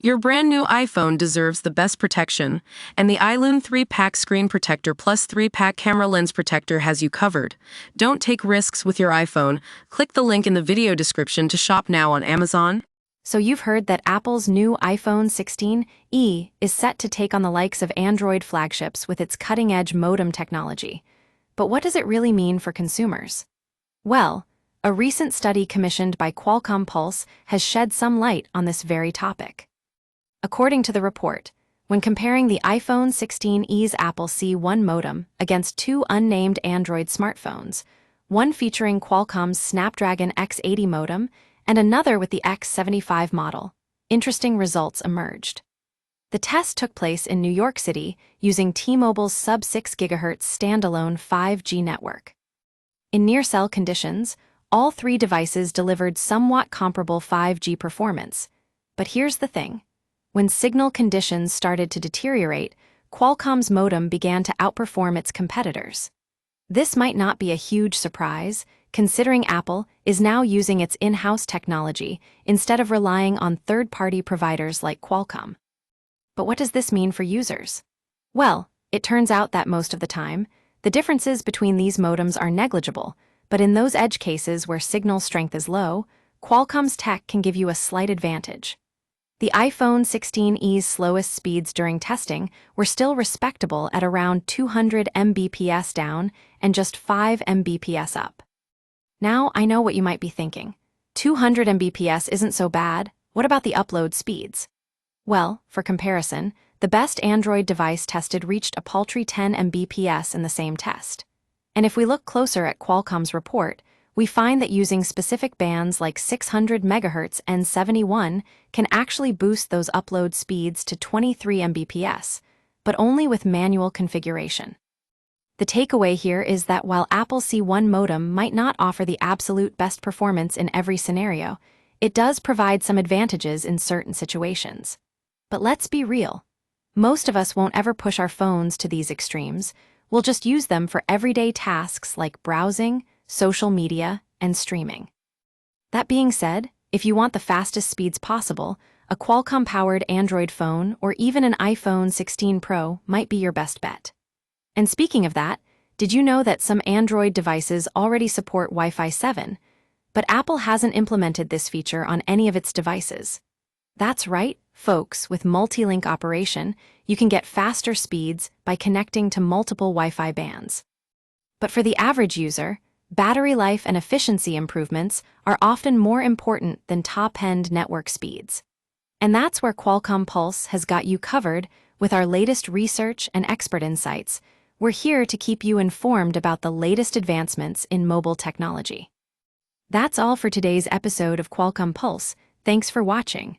Your brand new iPhone deserves the best protection, and the iLune 3-pack screen protector plus 3-pack camera lens protector has you covered. Don't take risks with your iPhone. Click the link in the video description to shop now on Amazon. So you've heard that Apple's new iPhone 16e is set to take on the likes of Android flagships with its cutting-edge modem technology. But what does it really mean for consumers? Well, a recent study commissioned by Qualcomm Pulse has shed some light on this very topic. According to the report, when comparing the iPhone 16e's Apple C1 modem against two unnamed Android smartphones, one featuring Qualcomm's Snapdragon X80 modem and another with the X75 model, interesting results emerged. The test took place in New York City using T-Mobile's sub-6 GHz standalone 5G network. In near-cell conditions, all three devices delivered somewhat comparable 5G performance. But here's the thing. When signal conditions started to deteriorate, Qualcomm's modem began to outperform its competitors. This might not be a huge surprise, considering Apple is now using its in-house technology instead of relying on third-party providers like Qualcomm. But what does this mean for users? Well, it turns out that most of the time, the differences between these modems are negligible, but in those edge cases where signal strength is low, Qualcomm's tech can give you a slight advantage. The iPhone 16e's slowest speeds during testing were still respectable at around 200 Mbps down and just 5 Mbps up. Now, I know what you might be thinking. 200 Mbps isn't so bad. What about the upload speeds? Well, for comparison, the best Android device tested reached a paltry 10 Mbps in the same test. And if we look closer at Qualcomm's report, we find that using specific bands like 600 MHz and 71 can actually boost those upload speeds to 23 Mbps, but only with manual configuration. The takeaway here is that while Apple C1 modem might not offer the absolute best performance in every scenario, it does provide some advantages in certain situations. But let's be real. Most of us won't ever push our phones to these extremes. We'll just use them for everyday tasks like browsing, social media, and streaming. That being said, if you want the fastest speeds possible, a Qualcomm-powered Android phone or even an iPhone 16 Pro might be your best bet. And speaking of that, did you know that some Android devices already support Wi-Fi 7, but Apple hasn't implemented this feature on any of its devices? That's right, folks, with multi-link operation, you can get faster speeds by connecting to multiple Wi-Fi bands. But for the average user, battery life and efficiency improvements are often more important than top-end network speeds. And that's where Qualcomm Pulse has got you covered with our latest research and expert insights. We're here to keep you informed about the latest advancements in mobile technology. That's all for today's episode of Qualcomm Pulse. Thanks for watching.